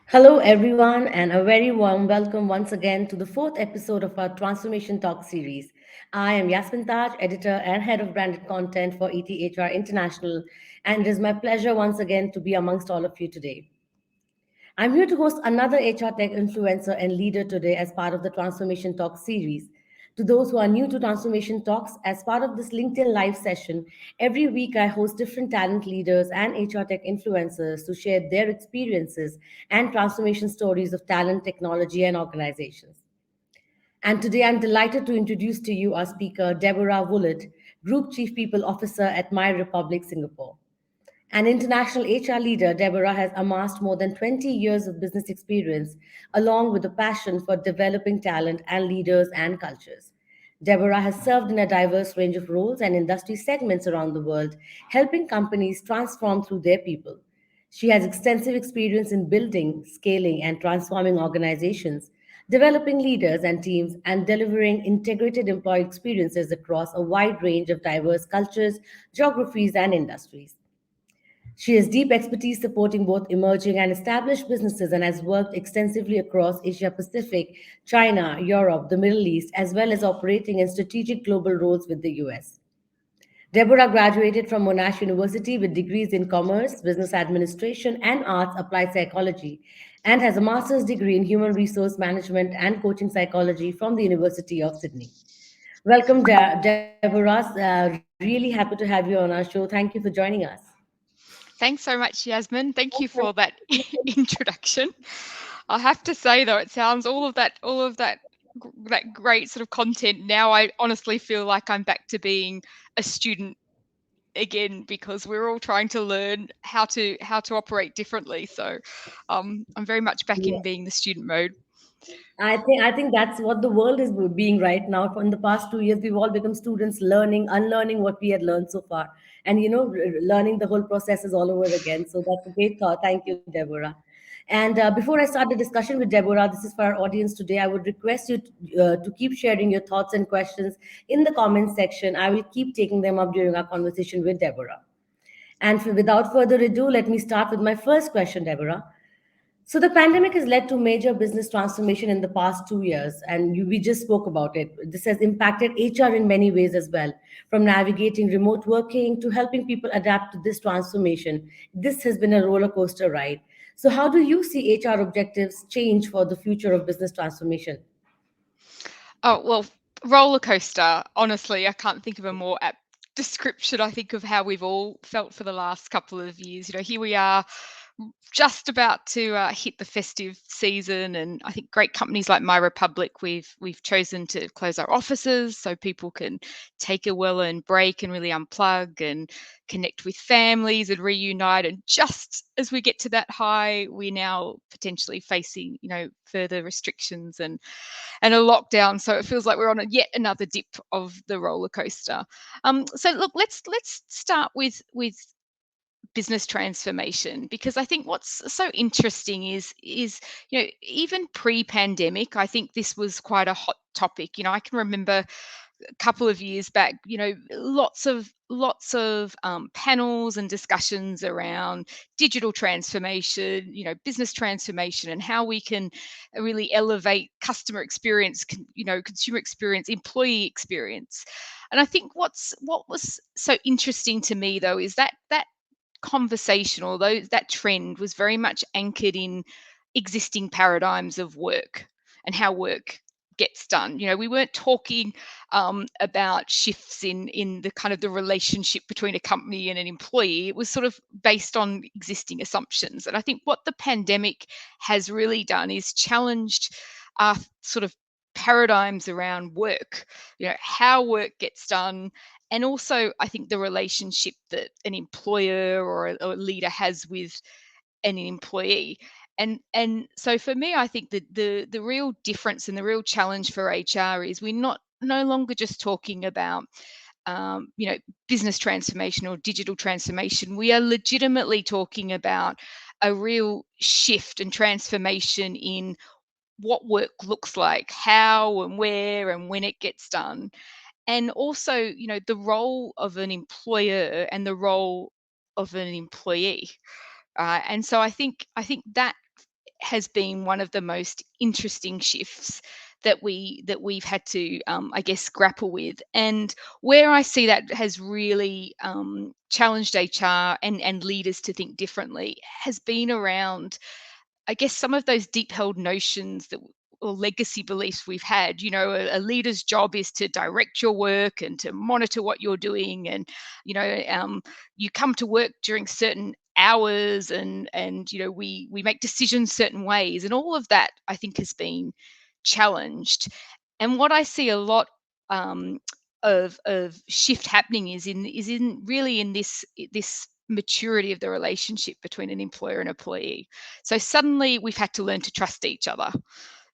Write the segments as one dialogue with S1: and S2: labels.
S1: Hello, everyone, and a very warm welcome once again to the fourth episode of our Transformation Talk series. I am Yasmin Taj, editor and head of branded content for ETHR International, and it is my pleasure once again to be amongst all of you today. I'm here to host another HR tech influencer and leader today as part of the Transformation Talk series. To those who are new to Transformation Talks, as part of this LinkedIn live session, every week I host different talent leaders and HR tech influencers to share their experiences and transformation stories of talent, technology, and organizations. And today I'm delighted to introduce to you our speaker, Deborah Woollett, Group Chief People Officer at My Republic Singapore. An international HR leader, Deborah has amassed more than 20 years of business experience, along with a passion for developing talent and leaders and cultures. Deborah has served in a diverse range of roles and industry segments around the world, helping companies transform through their people. She has extensive experience in building, scaling, and transforming organizations, developing leaders and teams, and delivering integrated employee experiences across a wide range of diverse cultures, geographies, and industries. She has deep expertise supporting both emerging and established businesses and has worked extensively across Asia Pacific, China, Europe, the Middle East, as well as operating in strategic global roles with the US. Deborah graduated from Monash University with degrees in commerce, business administration, and arts applied psychology, and has a master's degree in human resource management and coaching psychology from the University of Sydney. Welcome, Deborah. Really happy to have you on our show. Thank you for joining us.
S2: Thanks so much, Yasmin. Thank you for that introduction. I have to say though, it sounds all of that great sort of content. Now I honestly feel like I'm back to being a student again because we're all trying to learn how to operate differently. So I'm very much back in being the student mode.
S1: I think that's what the world is being right now. For in the past 2 years, we've all become students, learning, unlearning what we had learned so far, and learning the whole process is all over again. So that's a great thought. Thank you, Deborah. And before I start the discussion with Deborah, this is for our audience today. I would request you to keep sharing your thoughts and questions in the comments section. I will keep taking them up during our conversation with Deborah. And without further ado, let me start with my first question, Deborah. So the pandemic has led to major business transformation in the past 2 years, and we just spoke about it. This has impacted HR in many ways as well, from navigating remote working to helping people adapt to this transformation. This has been a roller coaster ride. So how do you see HR objectives change for the future of business transformation?
S2: Oh, well, roller coaster. Honestly, I can't think of a more apt description, I think, of how we've all felt for the last couple of years. Here we are just about to hit the festive season, and I think great companies like My Republic, we've chosen to close our offices so people can take a well-earned break and really unplug and connect with families and reunite. And just as we get to that high, we're now potentially facing, further restrictions and a lockdown. So it feels like we're on yet another dip of the roller coaster. So look, let's start with business transformation, because I think what's so interesting is even pre-pandemic, I think this was quite a hot topic. I can remember a couple of years back, lots of panels and discussions around digital transformation, business transformation, and how we can really elevate customer experience, consumer experience, employee experience. And I think what was so interesting to me though is that conversation, although that trend was very much anchored in existing paradigms of work and how work gets done. We weren't talking about shifts in the kind of the relationship between a company and an employee. It was sort of based on existing assumptions. And I think what the pandemic has really done is challenged our sort of paradigms around work, how work gets done, and also I think the relationship that an employer or a leader has with an employee. And so for me, I think that the real difference and the real challenge for HR is we're not no longer just talking about um, you know business transformation or digital transformation. We are legitimately talking about a real shift and transformation in what work looks like, how and where and when it gets done, and also the role of an employer and the role of an employee. And so I think that has been one of the most interesting shifts that we've had to, I guess, grapple with. And where I see that has really challenged HR and leaders to think differently has been around, I guess, some of those deep held notions that or legacy beliefs we've had. A leader's job is to direct your work and to monitor what you're doing, and you come to work during certain hours, and we make decisions certain ways, and all of that I think has been challenged. And what I see a lot um, of shift happening is in really in this maturity of the relationship between an employer and employee. So suddenly we've had to learn to trust each other.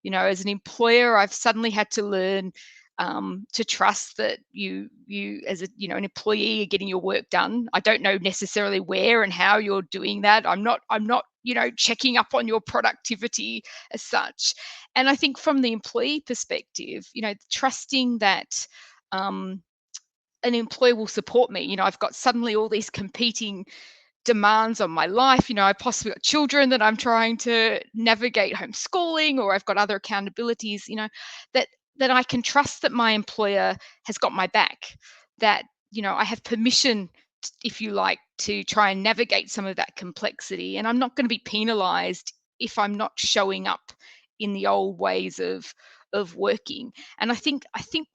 S2: As an employer, I've suddenly had to learn to trust that you as an employee are getting your work done. I don't know necessarily where and how you're doing that. I'm not checking up on your productivity as such. And I think from the employee perspective, trusting that um, an employer will support me. I've got suddenly all these competing demands on my life. I've possibly got children that I'm trying to navigate homeschooling, or I've got other accountabilities, that that I can trust that my employer has got my back, that, I have permission, if you like, to try and navigate some of that complexity. And I'm not going to be penalized if I'm not showing up in the old ways of working. And I think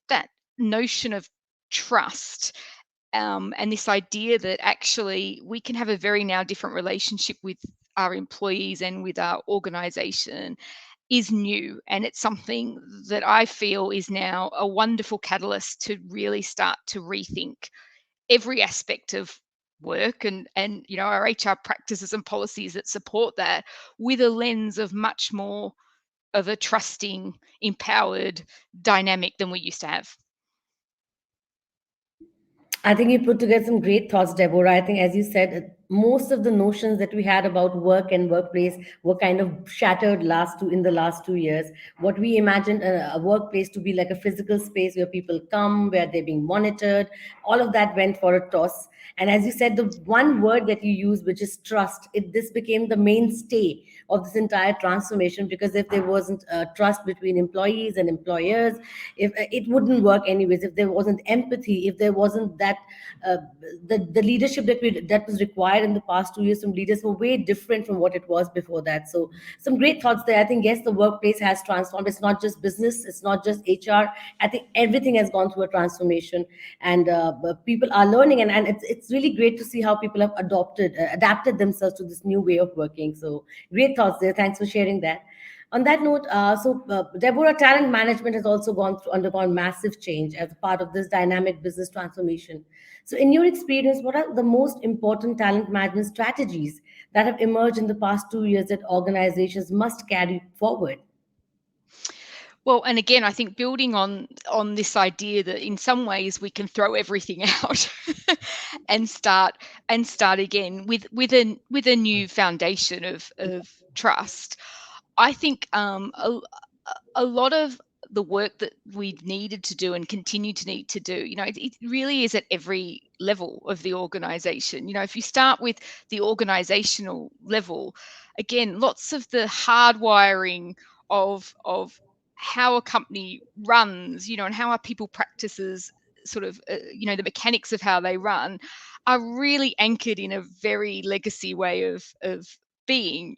S2: that notion of trust, and this idea that actually we can have a very now different relationship with our employees and with our organization is new. And it's something that I feel is now a wonderful catalyst to really start to rethink every aspect of work, and our HR practices and policies that support that, with a lens of much more of a trusting, empowered dynamic than we used to have.
S1: I think you put together some great thoughts, Deborah. I think, as you said, most of the notions that we had about work and workplace were kind of shattered in the last 2 years. What we imagined a workplace to be like a physical space where people come, where they're being monitored, all of that went for a toss. And as you said, the one word that you use, which is trust, this became the mainstay of this entire transformation. Because if there wasn't trust between employees and employers, if it wouldn't work anyways. If there wasn't empathy, if there wasn't that uh, the leadership that was required in the past 2 years from leaders were way different from what it was before that. So some great thoughts there. I think, yes, the workplace has transformed. It's not just business, it's not just HR. I think everything has gone through a transformation, and but people are learning, and it's really great to see how people have adapted themselves to this new way of working. So great thoughts there. Thanks for sharing that. On that note, Deborah, talent management has also undergone massive change as a part of this dynamic business transformation. So, in your experience, what are the most important talent management strategies that have emerged in the past 2 years that organizations must carry forward?
S2: Well, and again, I think building on this idea that in some ways we can throw everything out and start again with a new foundation of trust. I think a lot of the work that we've needed to do and continue to need to do, it really is at every level of the organization. If you start with the organizational level, again, lots of the hardwiring of how a company runs, and how our people practices, sort of, the mechanics of how they run, are really anchored in a very legacy way of being.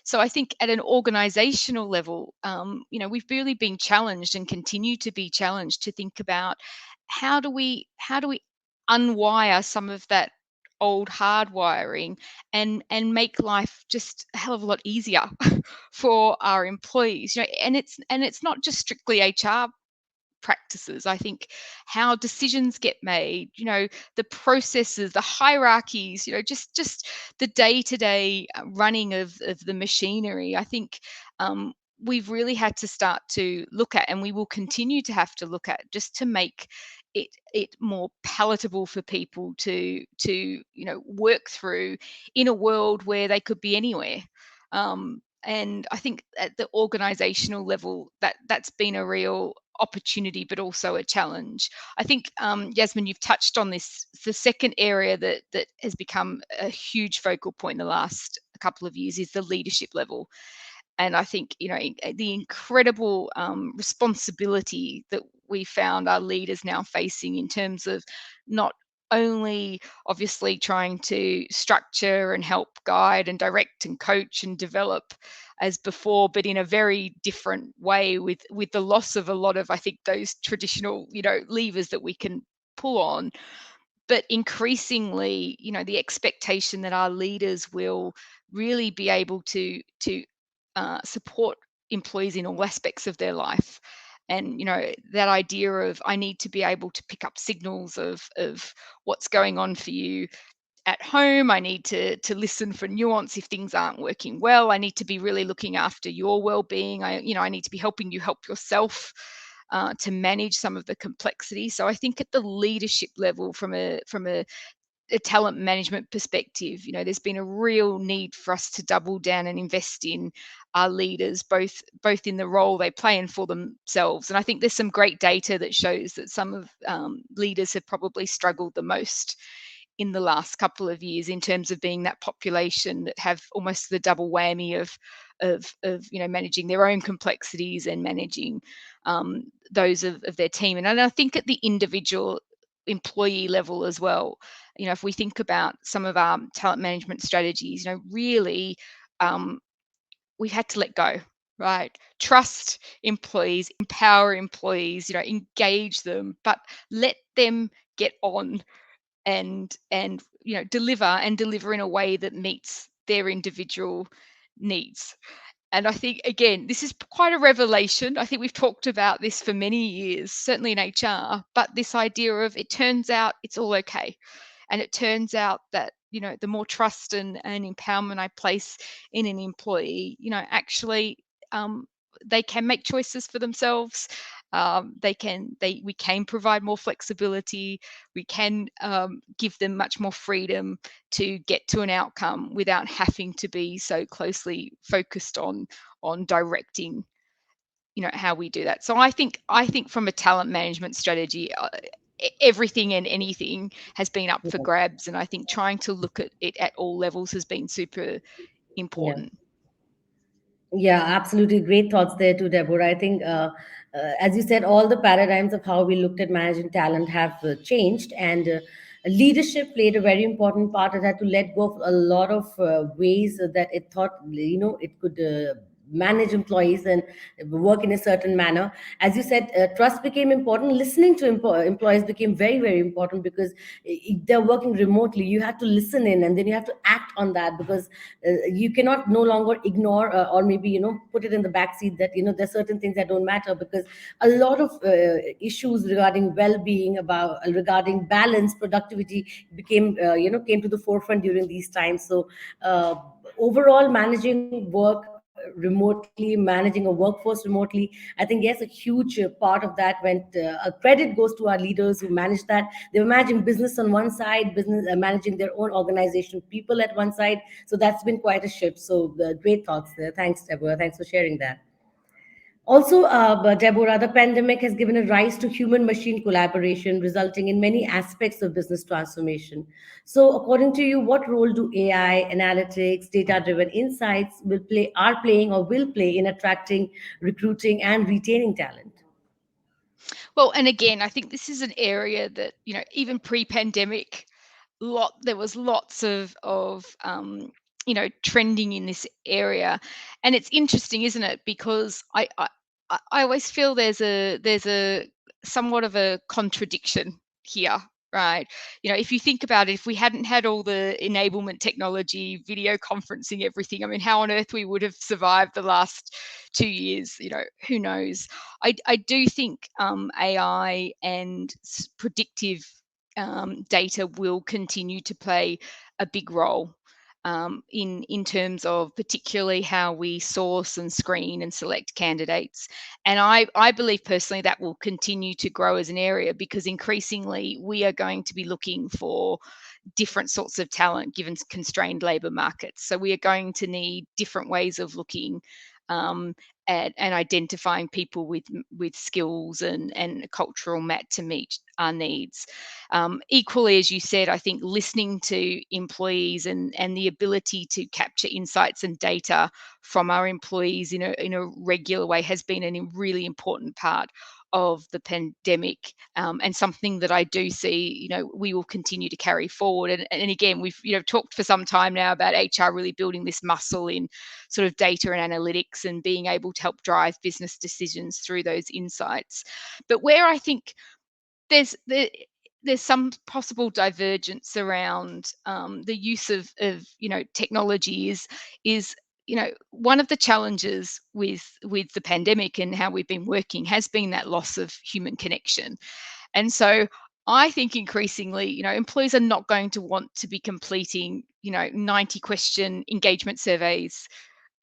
S2: So I think at an organizational level, we've really been challenged and continue to be challenged to think about how do we unwire some of that old hardwiring and make life just a hell of a lot easier for our employees. And it's not just strictly HR practices. I think how decisions get made, the processes, the hierarchies, just the day-to-day running of the machinery. I think we've really had to start to look at, and we will continue to have to look at, just to make it more palatable for people to work through in a world where they could be anywhere. And I think at the organizational level, that's been a real opportunity, but also a challenge. I think, Yasmin, you've touched on this. The second area that has become a huge focal point in the last couple of years is the leadership level. And I think, the incredible responsibility that we found our leaders now facing in terms of not only obviously trying to structure and help guide and direct and coach and develop as before, but in a very different way, with the loss of a lot of, I think, those traditional levers that we can pull on. But increasingly, the expectation that our leaders will really be able to support employees in all aspects of their life. And that idea of, I need to be able to pick up signals of what's going on for you at home. I need to listen for nuance if things aren't working well. I need to be really looking after your well-being. I need to be helping you help yourself to manage some of the complexity. So I think at the leadership level, from a talent management perspective, there's been a real need for us to double down and invest in our leaders, both in the role they play and for themselves. And I think there's some great data that shows that some of leaders have probably struggled the most in the last couple of years in terms of being that population that have almost the double whammy of managing their own complexities and managing those of their team. And I think at the individual employee level as well, if we think about some of our talent management strategies, really, we've had to let go, right? Trust employees, empower employees, engage them, but let them get on and deliver in a way that meets their individual needs. And I think, again, this is quite a revelation. I think we've talked about this for many years, certainly in HR, but this idea of, it turns out it's all okay. And it turns out that, the more trust and empowerment I place in an employee, actually, they can make choices for themselves. We can provide more flexibility. We can give them much more freedom to get to an outcome without having to be so closely focused on directing how we do that. So I think from a talent management strategy, everything and anything has been up for grabs, and I think trying to look at it at all levels has been super
S1: Yeah.
S2: important.
S1: Yeah, absolutely. Great thoughts there too, Deborah. I think, as you said, all the paradigms of how we looked at managing talent have changed, and leadership played a very important part. It had to let go of a lot of ways that it thought, it could manage employees and work in a certain manner. As you said, trust became important. Listening to employees became very, very important, because they're working remotely. You have to listen in, and then you have to act on that, because you cannot no longer ignore, or maybe put it in the back seat, that there's certain things that don't matter, because a lot of issues regarding well-being, about regarding balance, productivity, came to the forefront during these times. So overall, managing work remotely, managing a workforce remotely, I think, yes, a huge part of that went, a credit goes to our leaders who managed that. They were managing business on one side, business, managing their own organization, people at one side. So that's been quite a shift. So great thoughts there. Thanks, Deborah. Thanks for sharing that. Also, but Deborah, the pandemic has given a rise to human machine collaboration, resulting in many aspects of business transformation. So, according to you, what role do AI, analytics, data driven insights are playing or will play in attracting, recruiting, and retaining talent?
S2: Well, and again, I think this is an area that, even pre-pandemic, there was lots of trending in this area. And it's interesting, isn't it? Because I always feel there's a somewhat of a contradiction here, right? If you think about it, if we hadn't had all the enablement technology, video conferencing, everything, I mean, how on earth we would have survived the last 2 years, who knows? I do think AI and predictive data will continue to play a big role in terms of particularly how we source and screen and select candidates. And I believe personally that will continue to grow as an area, because increasingly we are going to be looking for different sorts of talent given constrained labor markets. So we are going to need different ways of looking, um, and identifying people with skills and a cultural match to meet our needs. Equally, as you said, I think listening to employees and the ability to capture insights and data from our employees in a regular way has been a really important part of the pandemic, and something that I do see, we will continue to carry forward. And again, we've talked for some time now about HR really building this muscle in sort of data and analytics and being able to help drive business decisions through those insights. But where I think there's the there's some possible divergence around the use of technology is one of the challenges with the pandemic and how we've been working has been that loss of human connection. And so I think increasingly, employees are not going to want to be completing 90 question engagement surveys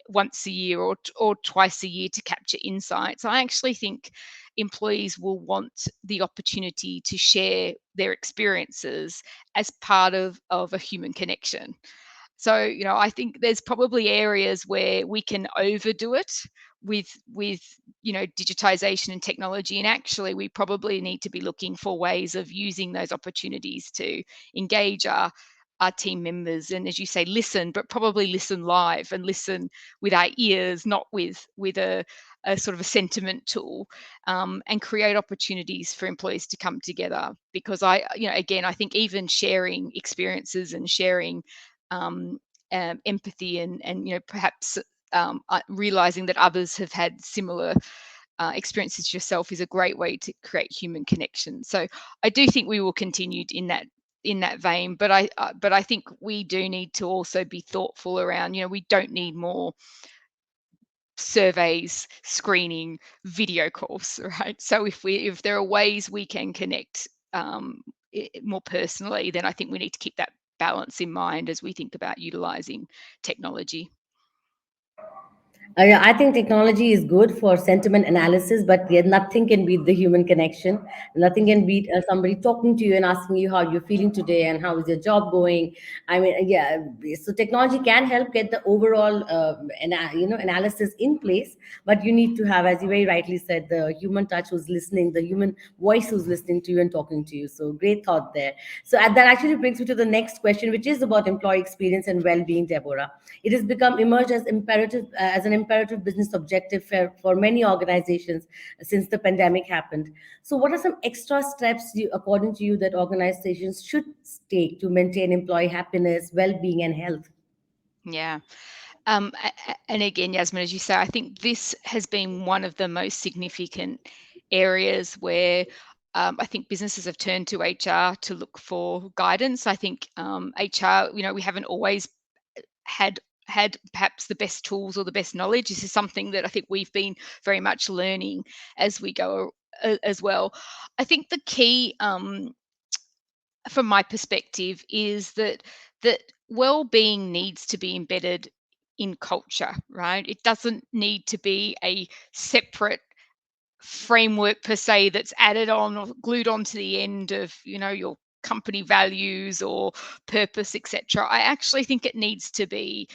S2: once a year or twice a year to capture insights. I actually think employees will want the opportunity to share their experiences as part of a human connection. So, I think there's probably areas where we can overdo it with digitization and technology, and actually we probably need to be looking for ways of using those opportunities to engage our team members, and as you say, listen, but probably listen live and listen with our ears, not with a sort of a sentiment tool, and create opportunities for employees to come together. Because again, I think even sharing experiences and sharing empathy and perhaps realizing that others have had similar experiences to yourself is a great way to create human connection. So I do think we will continue in that vein, but I think we do need to also be thoughtful around, we don't need more surveys, screening, video calls, right? So if there are ways we can connect more personally, then I think we need to keep that balance in mind as we think about utilizing technology.
S1: Yeah, I think technology is good for sentiment analysis, but yeah, nothing can beat the human connection. Nothing can beat somebody talking to you and asking you how you're feeling today and how is your job going. I mean, yeah. So technology can help get the overall, analysis in place, but you need to have, as you very rightly said, the human touch who's listening, the human voice who's listening to you and talking to you. So great thought there. So that actually brings me to the next question, which is about employee experience and well-being, Deborah. It has become emerged as an imperative business objective for many organizations since the pandemic happened. So, what are some extra steps, according to you, that organizations should take to maintain employee happiness, well-being, and health?
S2: Yeah. And again, Yasmin, as you say, I think this has been one of the most significant areas where I think businesses have turned to HR to look for guidance. I think HR, we haven't always had perhaps the best tools or the best knowledge. This is something that I think we've been very much learning as we go as well. I think the key, from my perspective, is that well-being needs to be embedded in culture, right? It doesn't need to be a separate framework per se that's added on or glued onto the end of your company values or purpose, etc. I actually think it needs to be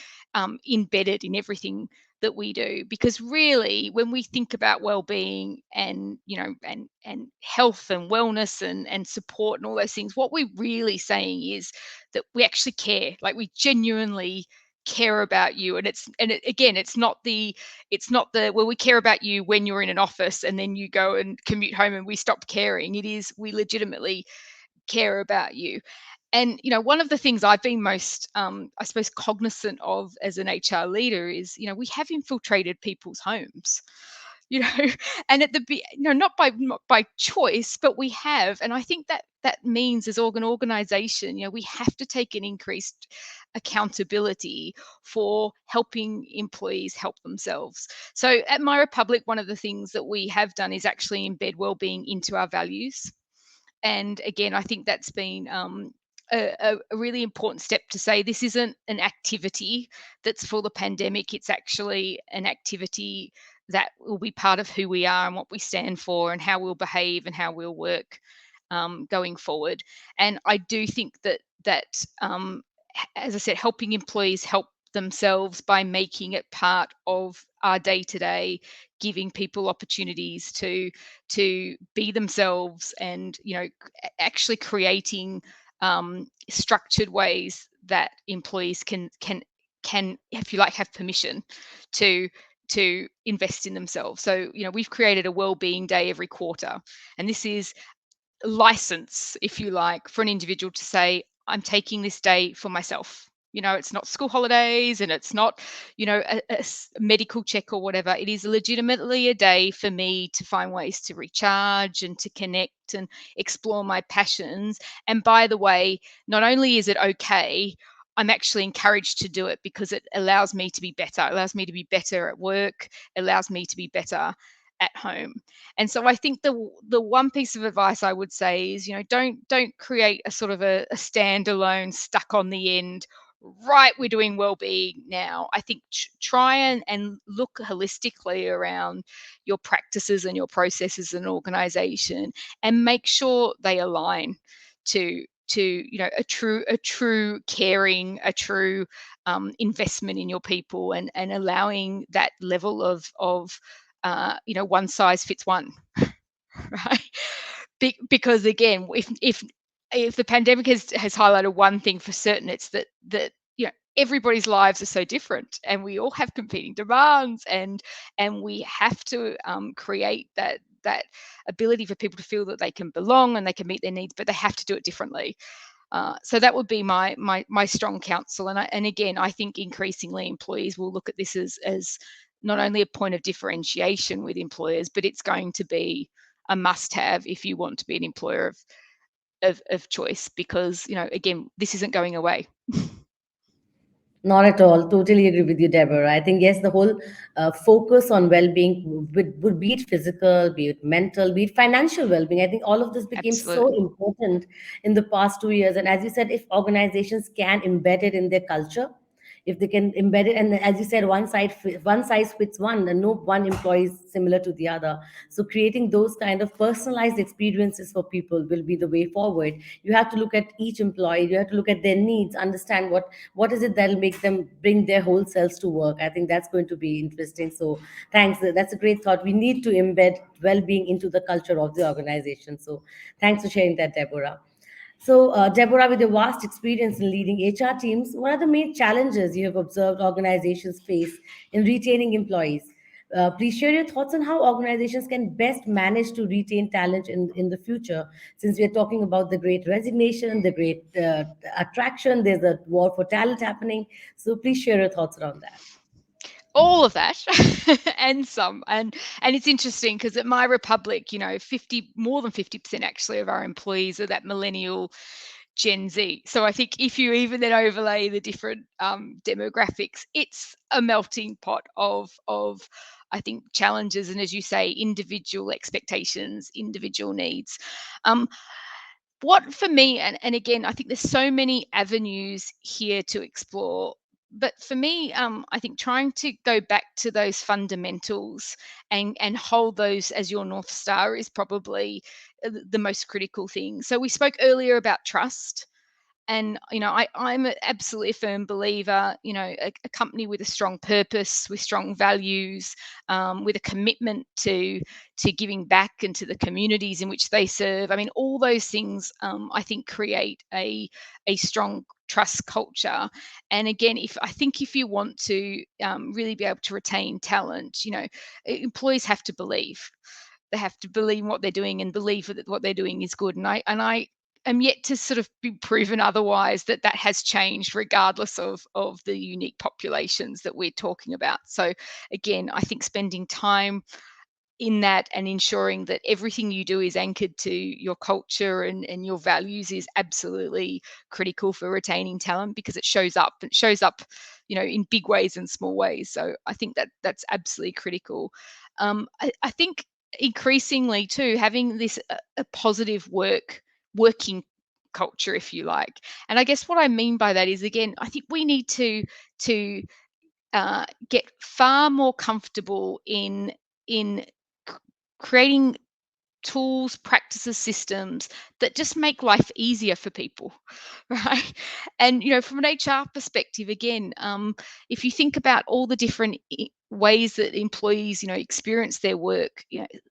S2: embedded in everything that we do, because really when we think about well-being and and health and wellness and support and all those things, what we're really saying is that we actually care, like we genuinely care about you. Again, it's not the well, we care about you when you're in an office and then you go and commute home and we stop caring. It is, we legitimately care about you. And one of the things I've been most I suppose cognizant of as an HR leader is, we have infiltrated people's homes, you know and at the not by choice, but we have. And I think that means as an organization, we have to take an increased accountability for helping employees help themselves. So at My Republic, one of the things that we have done is actually embed well-being into our values. And again, I think that's been a really important step to say this isn't an activity that's for the pandemic. It's actually an activity that will be part of who we are and what we stand for and how we'll behave and how we'll work going forward. And I do think that as I said, helping employees help themselves by making it part of our day to day, giving people opportunities to be themselves, and actually creating structured ways that employees can, if you like, have permission to invest in themselves. So we've created a well-being day every quarter, and this is license, if you like, for an individual to say, I'm taking this day for myself. It's not school holidays, and it's not, a medical check or whatever. It is legitimately a day for me to find ways to recharge and to connect and explore my passions. And by the way, not only is it okay, I'm actually encouraged to do it because it allows me to be better. It allows me to be better at work, it allows me to be better at home. And so I think the one piece of advice I would say is, don't create a sort of a standalone stuck on the end. Right, we're doing well-being now. I think try and look holistically around your practices and your processes and organization, and make sure they align to a true caring, a true investment in your people, and allowing that level of one size fits one. Right? Because again, if the pandemic has highlighted one thing for certain, it's that everybody's lives are so different, and we all have competing demands, and we have to create that ability for people to feel that they can belong and they can meet their needs, but they have to do it differently. So that would be my strong counsel. And again, I think increasingly employees will look at this as not only a point of differentiation with employers, but it's going to be a must-have if you want to be an employer of choice, because again, this isn't going away.
S1: Not at all. Totally agree with you, Deborah. I think, yes, the whole focus on well being would be it physical, be it mental, be it financial well being. I think all of this became so
S2: Absolutely.
S1: important in the past 2 years. And as you said, if organizations can embed it in their culture, if they can embed it, and as you said, one size fits one, and no one employee is similar to the other. So creating those kind of personalized experiences for people will be the way forward. You have to look at each employee, you have to look at their needs, understand what is it that'll make them bring their whole selves to work. I think that's going to be interesting. So thanks, that's a great thought. We need to embed well-being into the culture of the organization. So thanks for sharing that, Deborah. So, Deborah, with your vast experience in leading HR teams, what are the main challenges you have observed organizations face in retaining employees? Please share your thoughts on how organizations can best manage to retain talent in the future. Since we are talking about the great resignation, the great attraction, there's a war for talent happening. So, please share your thoughts around that.
S2: All of that and some. And it's interesting because at My Republic, 50 more than 50% actually of our employees are that millennial Gen Z. So I think if you even then overlay the different demographics, it's a melting pot of I think challenges, and as you say, individual expectations, individual needs. Um, what for me, and again, I think there's so many avenues here to explore. But for me, I think trying to go back to those fundamentals and hold those as your north star is probably the most critical thing. So we spoke earlier about trust, and I'm absolutely a firm believer, a company with a strong purpose, with strong values, with a commitment to giving back and to the communities in which they serve. I mean, all those things, I think, create a strong trust culture. And again, if you want to really be able to retain talent, employees have to believe. They have to believe in what they're doing and believe that what they're doing is good. And I am yet to sort of be proven otherwise that has changed, regardless of the unique populations that we're talking about. So again, I think spending time in that and ensuring that everything you do is anchored to your culture and your values is absolutely critical for retaining talent, because it shows up in big ways and small ways. So I think that's absolutely critical. I think increasingly too, having this a positive working culture, if you like. And I guess what I mean by that is, again, I think we need to get far more comfortable in creating tools, practices, systems that just make life easier for people, right? And from an HR perspective, again, if you think about all the different ways that employees, experience their work,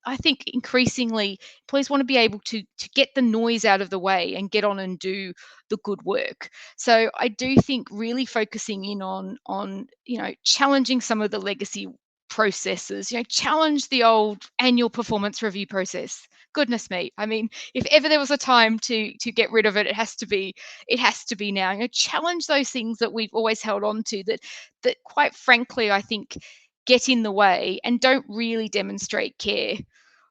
S2: I think increasingly employees want to be able to get the noise out of the way and get on and do the good work. So I do think really focusing in on challenging some of the legacy processes, challenge the old annual performance review process. Goodness me, I mean, if ever there was a time to get rid of it, it has to be now. Challenge those things that we've always held on to, that quite frankly I think get in the way and don't really demonstrate care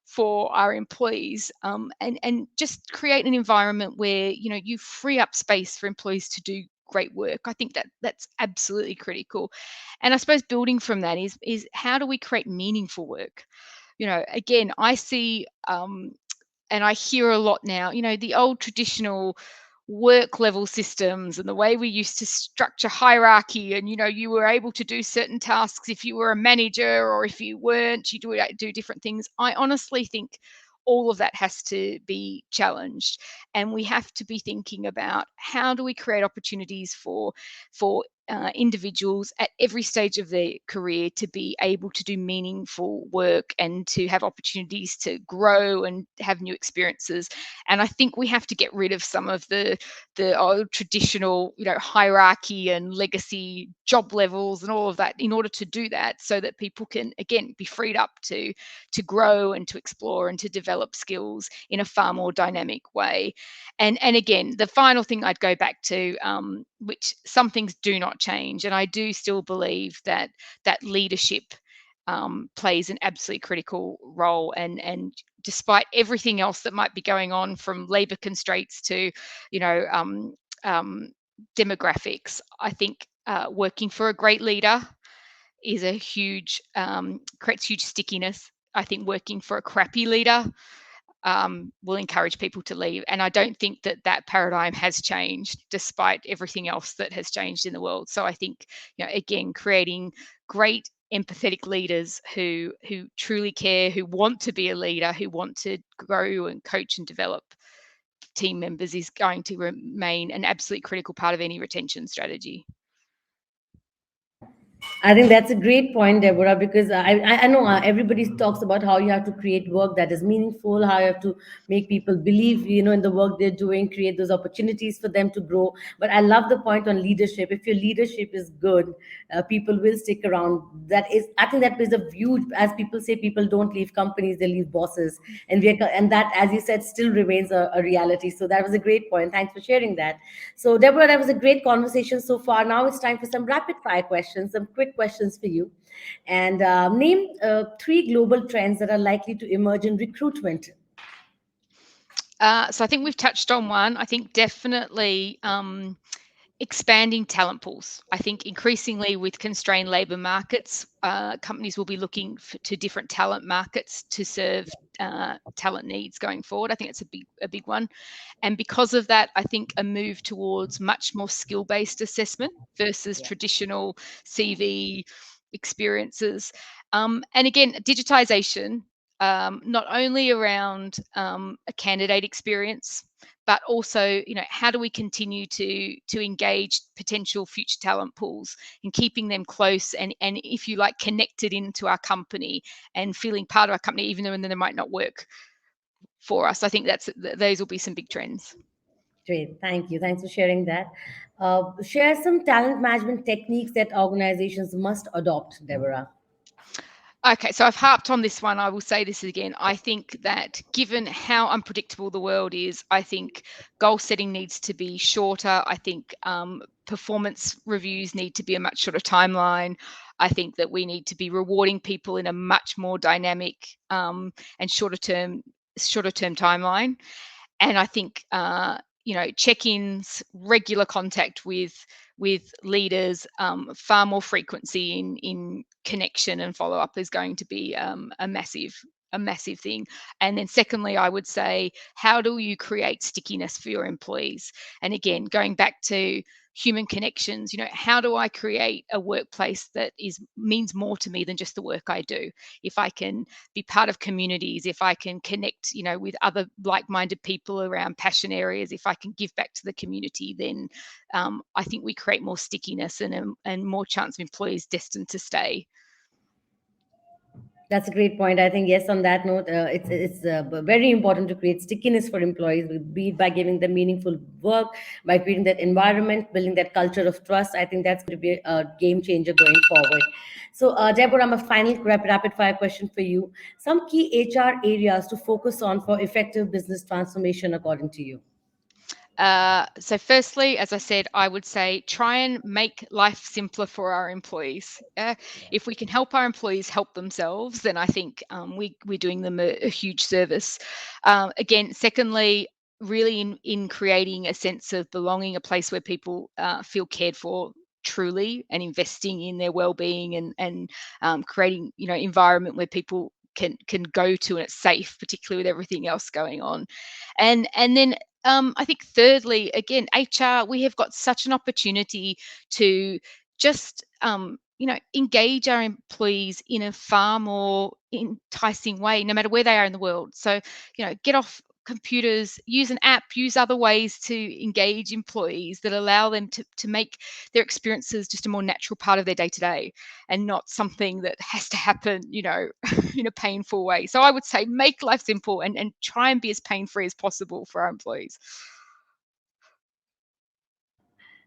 S2: for our employees, and just create an environment where you free up space for employees to do great work. I think that's absolutely critical. And I suppose building from that is how do we create meaningful work? Again, I see, and I hear a lot now, the old traditional work level systems and the way we used to structure hierarchy, and you were able to do certain tasks if you were a manager, or if you weren't, you do different things. I honestly think all of that has to be challenged, and we have to be thinking about how do we create opportunities for individuals at every stage of their career to be able to do meaningful work and to have opportunities to grow and have new experiences. And I think we have to get rid of some of the old traditional, hierarchy and legacy job levels and all of that in order to do that, so that people can again be freed up to grow and to explore and to develop skills in a far more dynamic way. And again, the final thing I'd go back to, which some things do not change, and I do still believe that leadership plays an absolutely critical role. And despite everything else that might be going on, from labor constraints to you know um, um, demographics, I think working for a great leader is a huge creates huge stickiness. I think working for a crappy leader will encourage people to leave. And I don't think that paradigm has changed despite everything else that has changed in the world. So I think, again, creating great empathetic leaders who truly care, who want to be a leader, who want to grow and coach and develop team members is going to remain an absolutely critical part of any retention strategy.
S1: I think that's a great point, Deborah, because I know everybody talks about how you have to create work that is meaningful, how you have to make people believe, in the work they're doing, create those opportunities for them to grow. But I love the point on leadership. If your leadership is good, people will stick around. I think that is a huge, as people say, people don't leave companies, they leave bosses, and that, as you said, still remains a reality. So that was a great point. Thanks for sharing that. So, Deborah, that was a great conversation so far. Now it's time for some rapid fire questions, some quick questions for you. And name three global trends that are likely to emerge in recruitment.
S2: So I think we've touched on one. I think definitely expanding talent pools. I think increasingly with constrained labour markets, companies will be looking to different talent markets to serve talent needs going forward. I think it's a big one. And because of that, I think a move towards much more skill-based assessment versus
S1: Yeah.
S2: traditional CV experiences. And again, digitization, not only around a candidate experience, but also, how do we continue to engage potential future talent pools and keeping them close and if you like connected into our company and feeling part of our company, even though they might not work for us. I think those will be some big trends.
S1: Great. Thank you. Thanks for sharing that. Share some talent management techniques that organizations must adopt, Deborah.
S2: Okay, so I've harped on this one. I will say this again. I think that given how unpredictable the world is, I think goal setting needs to be shorter. I think performance reviews need to be a much shorter timeline. I think that we need to be rewarding people in a much more dynamic and shorter term timeline. And I think check-ins, regular contact with leaders, far more frequency in connection and follow-up is going to be a massive thing. And then secondly, I would say, how do you create stickiness for your employees? And again, going back to human connections. How do I create a workplace that means more to me than just the work I do? If I can be part of communities, if I can connect, with other like-minded people around passion areas, if I can give back to the community, then I think we create more stickiness and more chance of employees destined to stay.
S1: That's a great point. I think yes. On that note, it's very important to create stickiness for employees, be it by giving them meaningful work, by creating that environment, building that culture of trust. I think that's going to be a game changer going forward. So, Deborah, I'm a final rapid fire question for you. Some key HR areas to focus on for effective business transformation, according to you.
S2: So firstly, as I said, I would say try and make life simpler for our employees. If we can help our employees help themselves, then I think we're doing them a huge service. Again, secondly, really in creating a sense of belonging, a place where people feel cared for truly, and investing in their well-being, and creating environment where people can go to and it's safe, particularly with everything else going on. And then I think thirdly, again, HR, we have got such an opportunity to just engage our employees in a far more enticing way, no matter where they are in the world. So, get off computers, use an app, use other ways to engage employees that allow them to make their experiences just a more natural part of their day to day, and not something that has to happen, in a painful way. So I would say make life simple, and try and be as pain free as possible for our employees.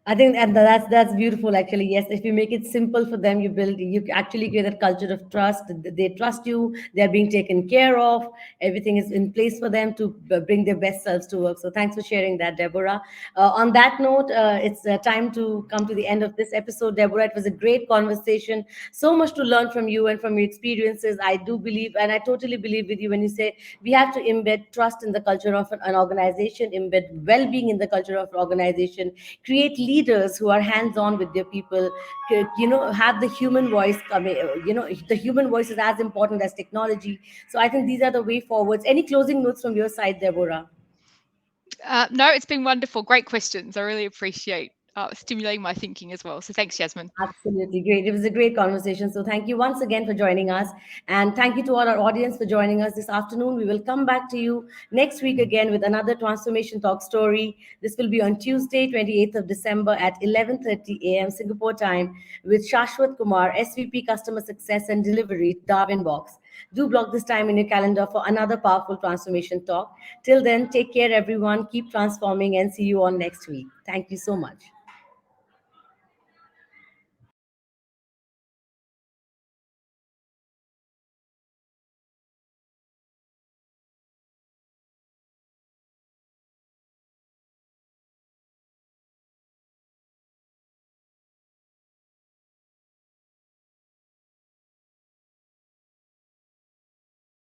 S1: I think and that's beautiful actually. Yes, if you make it simple for them, you actually create that culture of trust. They trust you. They're being taken care of. Everything is in place for them to bring their best selves to work. So thanks for sharing that, Deborah. On that note, it's time to come to the end of this episode, Deborah. It was a great conversation. So much to learn from you and from your experiences. I do believe, and I totally believe with you when you say we have to embed trust in the culture of an organization, embed well-being in the culture of an organization, create leaders who are hands-on with their people, have the human voice coming. The human voice is as important as technology. So I think these are the way forwards. Any closing notes from your side, Deborah?
S2: No, it's been wonderful. Great questions. I really appreciate stimulating my thinking as well. So thanks, Jasmine.
S1: Absolutely great. It was a great conversation. So thank you once again for joining us. And thank you to all our audience for joining us this afternoon. We will come back to you next week again with another Transformation Talk story. This will be on Tuesday, 28th of December at 11:30 a.m. Singapore time with Shashwat Kumar, SVP Customer Success and Delivery, Darwin Box. Do block this time in your calendar for another powerful transformation talk. Till then, take care, everyone. Keep transforming and see you all next week. Thank you so much.